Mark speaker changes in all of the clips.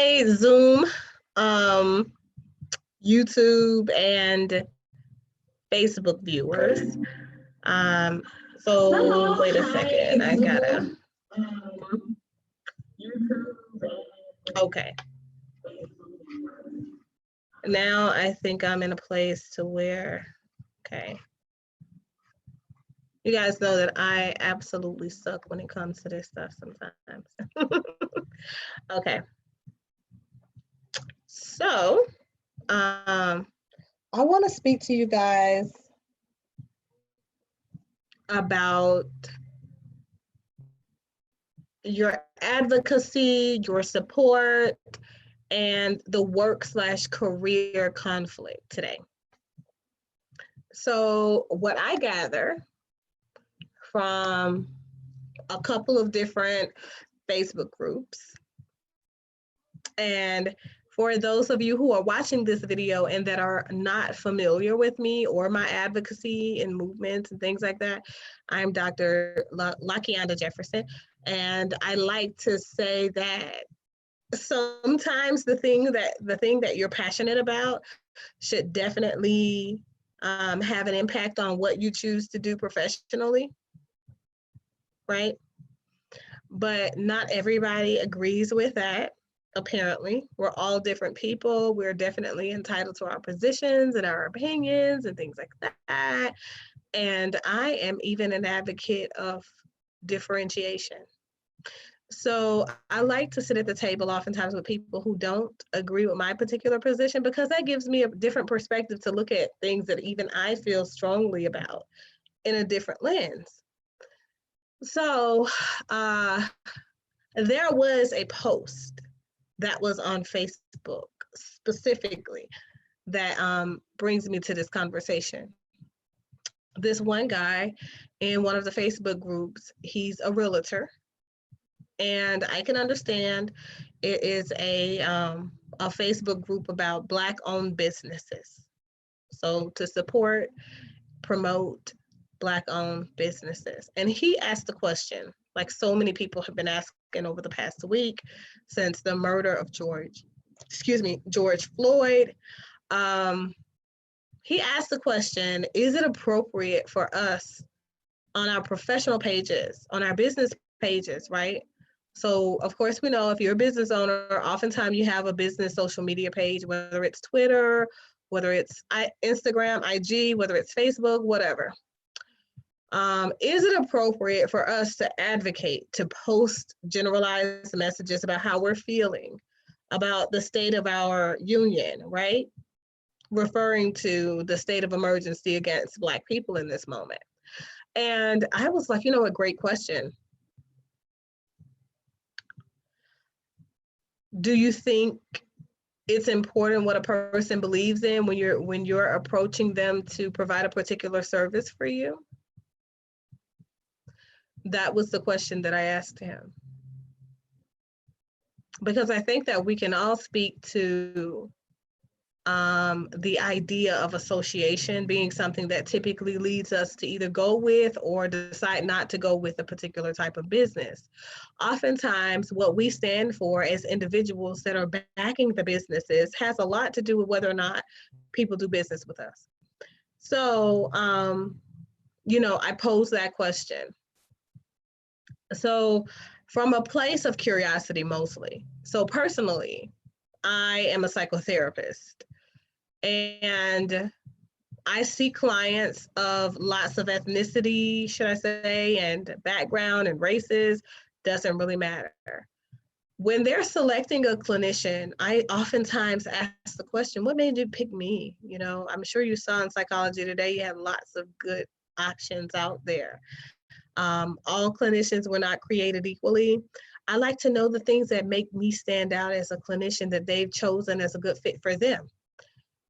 Speaker 1: Hi, Zoom, YouTube, and Facebook viewers. Um, so wait a second, I gotta. Okay. Now I think I'm in a place to where, okay. You guys know that I absolutely suck when it comes to this stuff sometimes. Okay. So, I want to speak to you guys about your advocacy, your support, and the work/career conflict today. So, what I gather from a couple of different Facebook groups, and for those of you who are watching this video and that are not familiar with me or my advocacy and movements and things like that, I'm Dr. LaQuanda Jefferson, and I like to say that sometimes the thing that you're passionate about should definitely have an impact on what you choose to do professionally, right? But not everybody agrees with that. Apparently, we're all different people. We're definitely entitled to our positions and our opinions and things like that. And I am even an advocate of differentiation. So I like to sit at the table oftentimes with people who don't agree with my particular position, because that gives me a different perspective to look at things that even I feel strongly about in a different lens. So there was a post that was on Facebook specifically that brings me to this conversation. This one guy in one of the Facebook groups, he's a realtor, and I can understand it is a Facebook group about Black-owned businesses. So to support, promote Black-owned businesses. And he asked the question, like so many people have been asking over the past week since the murder of George Floyd. He asked the question, is it appropriate for us on our professional pages, on our business pages, right? So of course we know if you're a business owner, oftentimes you have a business social media page, whether it's Twitter, whether it's Instagram, IG, whether it's Facebook, whatever. Is it appropriate for us to advocate, to post generalized messages about how we're feeling, about the state of our union, right? Referring to the state of emergency against Black people in this moment. And I was like, a great question. Do you think it's important what a person believes in when you're approaching them to provide a particular service for you? That was the question that I asked him. Because I think that we can all speak to the idea of association being something that typically leads us to either go with or decide not to go with a particular type of business. Oftentimes, what we stand for as individuals that are backing the businesses has a lot to do with whether or not people do business with us. So, I pose that question. So, from a place of curiosity mostly. So, personally, I am a psychotherapist, and I see clients of lots of ethnicity, should I say, and background and races, doesn't really matter. When they're selecting a clinician, I oftentimes ask the question, what made you pick me? I'm sure you saw in Psychology Today, you have lots of good options out there. All clinicians were not created equally. I like to know the things that make me stand out as a clinician that they've chosen as a good fit for them.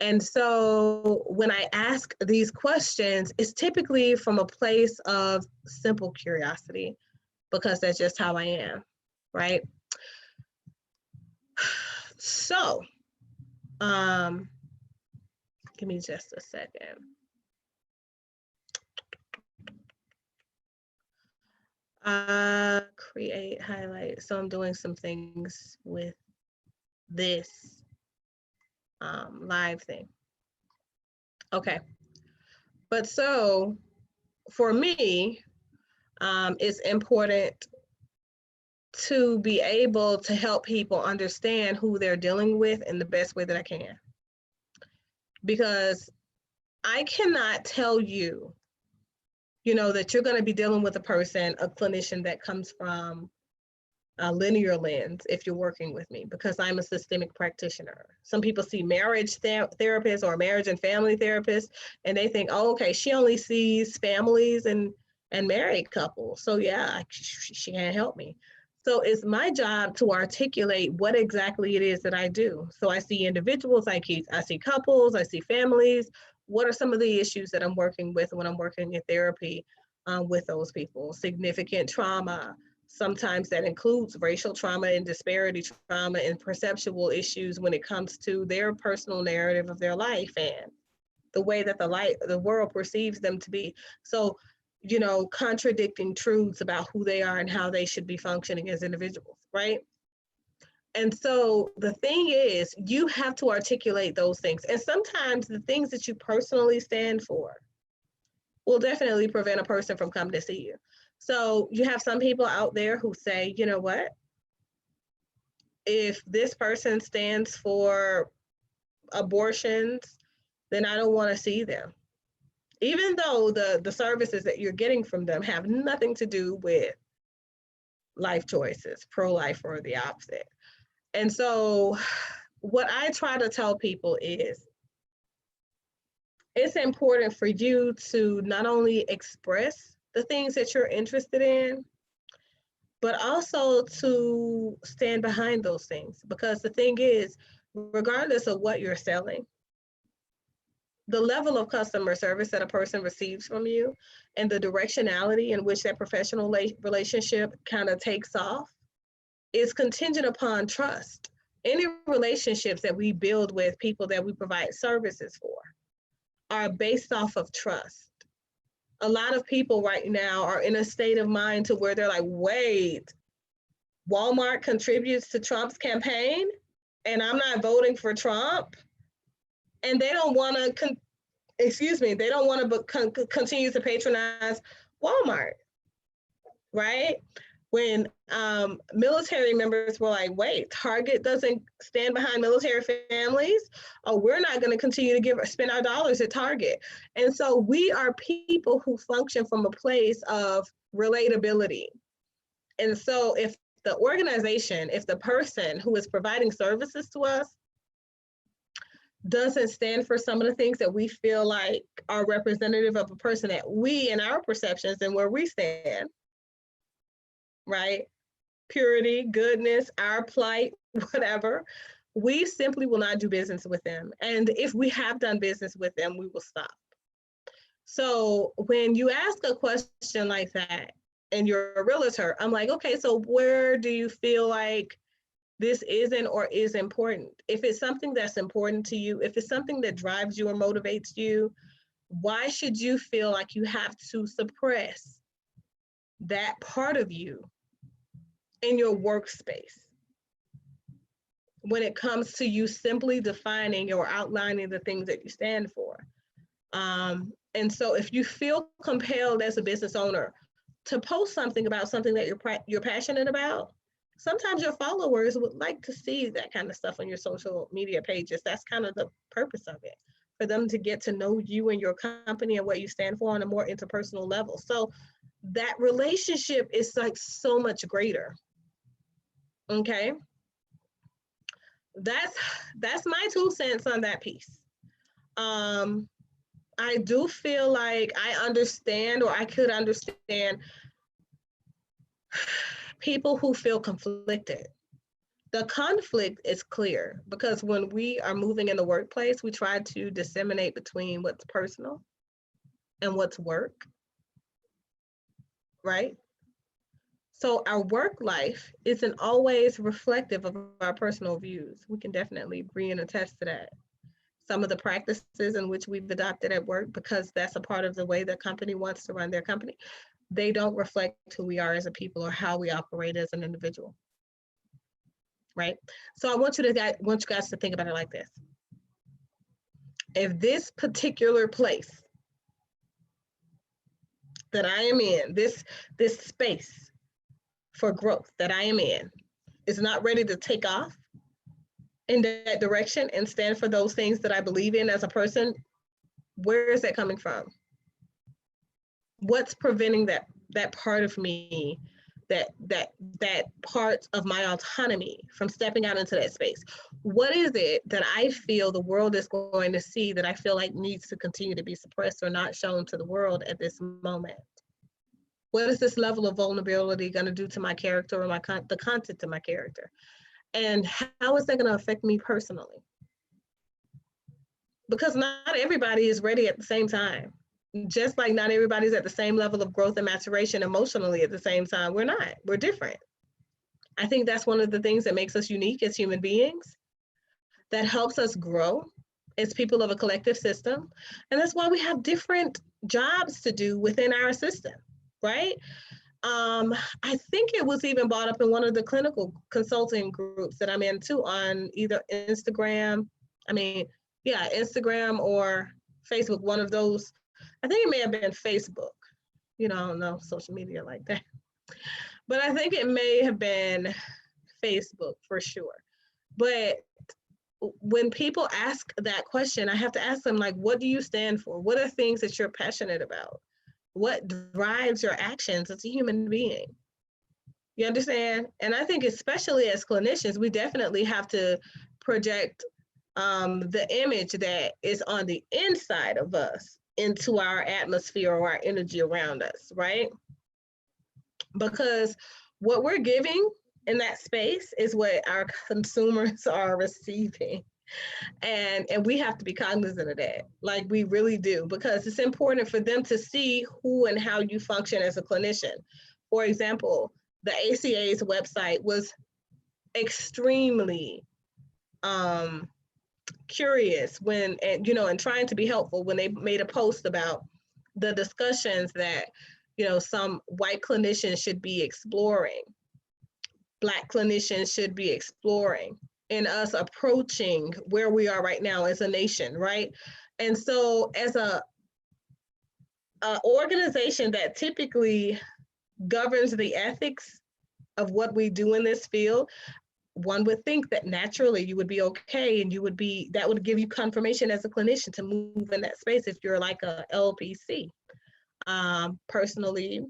Speaker 1: And so when I ask these questions, it's typically from a place of simple curiosity, because that's just how I am, right? So, give me just a second. Create, highlight. So I'm doing some things with this live thing. Okay. But so for me, it's important to be able to help people understand who they're dealing with in the best way that I can. Because I cannot tell you, that you're going to be dealing with a clinician that comes from a linear lens if you're working with me, because I'm a systemic practitioner. Some people see marriage therapists or marriage and family therapists, and they think, oh, okay, she only sees families and married couples. So yeah, she can't help me. So it's my job to articulate what exactly it is that I do. So I see individuals, I see couples, I see families. What are some of the issues that I'm working with when I'm working in therapy with those people? Significant trauma. Sometimes that includes racial trauma and disparity trauma and perceptual issues when it comes to their personal narrative of their life and the way that the world perceives them to be. So, contradicting truths about who they are and how they should be functioning as individuals, right? And so the thing is, you have to articulate those things. And sometimes the things that you personally stand for will definitely prevent a person from coming to see you. So you have some people out there who say, you know what? If this person stands for abortions, then I don't want to see them. Even though the services that you're getting from them have nothing to do with life choices, pro-life or the opposite. And so what I try to tell people is it's important for you to not only express the things that you're interested in, but also to stand behind those things. Because the thing is, regardless of what you're selling, the level of customer service that a person receives from you and the directionality in which that professional relationship kind of takes off is contingent upon trust. Any relationships that we build with people that we provide services for are based off of trust. A lot of people right now are in a state of mind to where they're like, wait, Walmart contributes to Trump's campaign and I'm not voting for Trump? And they don't want to, they don't want to continue to patronize Walmart, right? When military members were like, wait, Target doesn't stand behind military families, oh, we're not going to continue to spend our dollars at Target. And so we are people who function from a place of relatability. And so if the organization, if the person who is providing services to us doesn't stand for some of the things that we feel like are representative of a person that we, in our perceptions and where we stand, right? Purity, goodness, our plight, whatever, we simply will not do business with them. And if we have done business with them, we will stop. So when you ask a question like that and you're a realtor, I'm like, okay, so where do you feel like this isn't or is important? If it's something that's important to you, if it's something that drives you or motivates you, why should you feel like you have to suppress that part of you in your workspace when it comes to you simply defining or outlining the things that you stand for? And so if you feel compelled as a business owner to post something about something that you're passionate about, sometimes your followers would like to see that kind of stuff on your social media pages. That's kind of the purpose of it, for them to get to know you and your company and what you stand for on a more interpersonal level. So that relationship is like so much greater. Okay. That's my 2 cents on that piece. I do feel like I understand, or I could understand people who feel conflicted. The conflict is clear because when we are moving in the workplace, we try to disseminate between what's personal and what's work, right? So our work life isn't always reflective of our personal views. We can definitely agree and attest to that. Some of the practices in which we've adopted at work, because that's a part of the way the company wants to run their company, they don't reflect who we are as a people or how we operate as an individual, right? So I want you guys to think about it like this. If this particular place that I am in, this space for growth that I am in, is not ready to take off in that direction and stand for those things that I believe in as a person, where is that coming from? What's preventing that part of me, that part of my autonomy from stepping out into that space? What is it that I feel the world is going to see that I feel like needs to continue to be suppressed or not shown to the world at this moment? What is this level of vulnerability going to do to my character or the content of my character? And how is that going to affect me personally? Because not everybody is ready at the same time. Just like not everybody's at the same level of growth and maturation emotionally at the same time. We're not. We're different. I think that's one of the things that makes us unique as human beings, that helps us grow as people of a collective system. And that's why we have different jobs to do within our system, right? I think it was even brought up in one of the clinical consulting groups that I'm in too, on either Instagram or Facebook, one of those. I think it may have been Facebook. I don't know social media like that. But I think it may have been Facebook for sure. But when people ask that question, I have to ask them, like, what do you stand for? What are things that you're passionate about? What drives your actions as a human being? You understand? And I think especially as clinicians, we definitely have to project the image that is on the inside of us into our atmosphere or our energy around us, right? Because what we're giving in that space is what our consumers are receiving. And we have to be cognizant of that. Like, we really do, because it's important for them to see who and how you function as a clinician. For example, the ACA's website was extremely curious when, and trying to be helpful when they made a post about the discussions that, some white clinicians should be exploring, Black clinicians should be exploring, in us approaching where we are right now as a nation, right? And so as a organization that typically governs the ethics of what we do in this field, one would think that naturally you would be okay, and that would give you confirmation as a clinician to move in that space if you're like a LPC. Personally,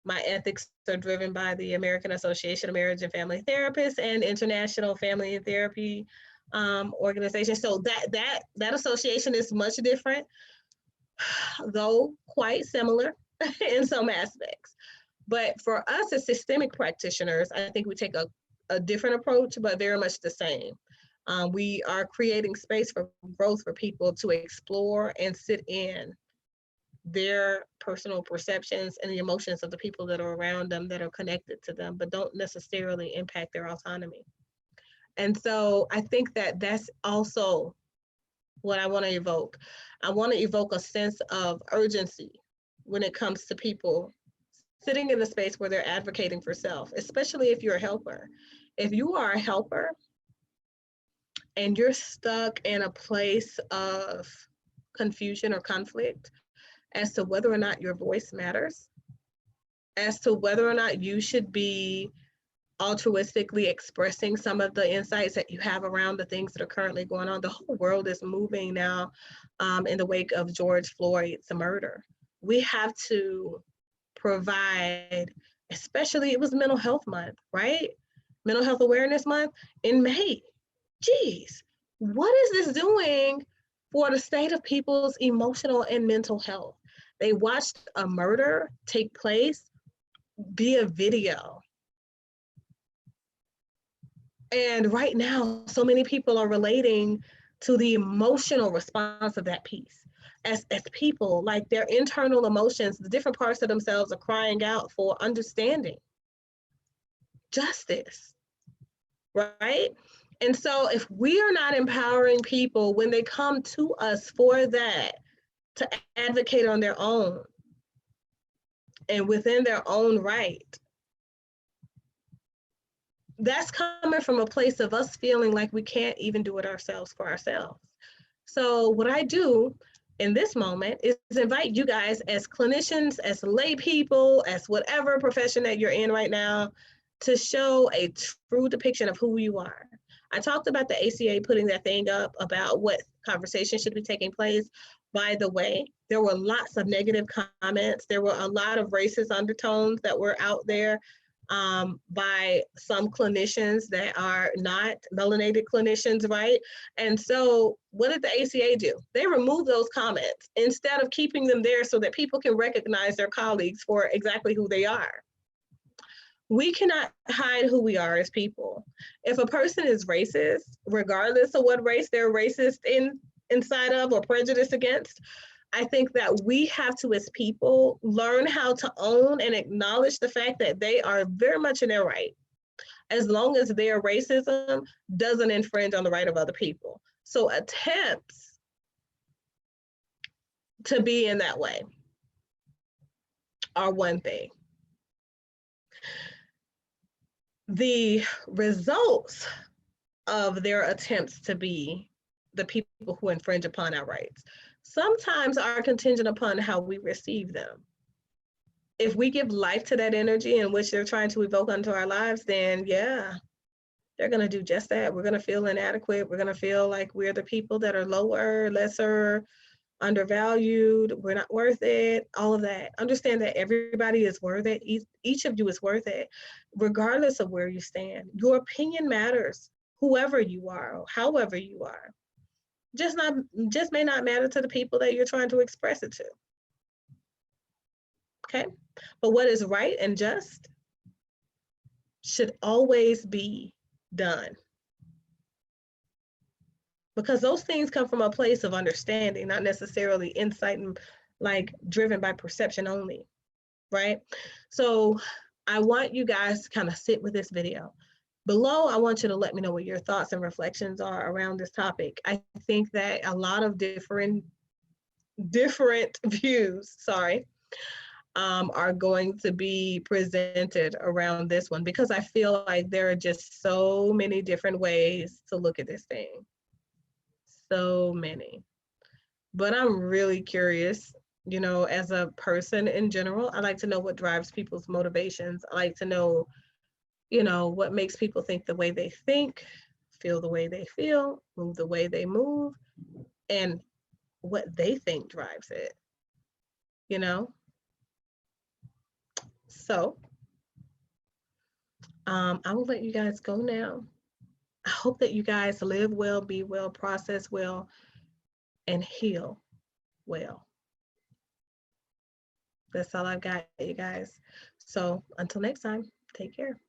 Speaker 1: my ethics are driven by the American Association of Marriage and Family Therapists and International Family and Therapy organization. So that association is much different, though quite similar in some aspects. But for us as systemic practitioners, I think we take a different approach, but very much the same. We are creating space for growth for people to explore and sit in their personal perceptions and the emotions of the people that are around them, that are connected to them, but don't necessarily impact their autonomy. And so I think that that's also what I want to evoke. I want to evoke a sense of urgency when it comes to people sitting in the space where they're advocating for self, especially if you're a helper. If you are a helper and you're stuck in a place of confusion or conflict as to whether or not your voice matters, as to whether or not you should be altruistically expressing some of the insights that you have around the things that are currently going on. The whole world is moving now in the wake of George Floyd's murder. We have to provide, especially, it was Mental Health Month, right? Mental Health Awareness Month in May. Geez, what is this doing for the state of people's emotional and mental health? They watched a murder take place via video. And right now, so many people are relating to the emotional response of that piece. As people, like, their internal emotions, the different parts of themselves are crying out for understanding, justice, right? And so if we are not empowering people when they come to us for that, to advocate on their own and within their own right, that's coming from a place of us feeling like we can't even do it ourselves for ourselves. So what I do in this moment is invite you guys as clinicians, as lay people, as whatever profession that you're in right now, to show a true depiction of who you are. I talked about the ACA putting that thing up about what conversation should be taking place. By the way, there were lots of negative comments. There were a lot of racist undertones that were out there by some clinicians that are not melanated clinicians, right? And so what did the ACA do? They removed those comments instead of keeping them there so that people can recognize their colleagues for exactly who they are. We cannot hide who we are as people. If a person is racist, regardless of what race they're racist inside of or prejudiced against, I think that we have to, as people, learn how to own and acknowledge the fact that they are very much in their right, as long as their racism doesn't infringe on the right of other people. So attempts to be in that way are one thing. The results of their attempts to be the people who infringe upon our rights sometimes are contingent upon how we receive them. If we give life to that energy in which they're trying to evoke onto our lives, then yeah, they're going to do just that. We're going to feel inadequate. We're going to feel like we're the people that are lower, lesser, undervalued. We're not worth it. All of that. Understand that everybody is worth it. Each of you is worth it, regardless of where you stand. Your opinion matters, whoever you are, or however you are. Just may not matter to the people that you're trying to express it to. Okay? But what is right and just should always be done. Because those things come from a place of understanding, not necessarily insight and like driven by perception only, right? So I want you guys to kind of sit with this video. Below, I want you to let me know what your thoughts and reflections are around this topic. I think that a lot of different views, are going to be presented around this one, because I feel like there are just so many different ways to look at this thing. So many. But I'm really curious, you know, as a person in general, I like to know what drives people's motivations. I like to know, you know, what makes people think the way they think, feel the way they feel, move the way they move, and what they think drives it, you know? So I will let you guys go now. I hope that you guys live well, be well, process well, and heal well. That's all I've got, you guys. So until next time, take care.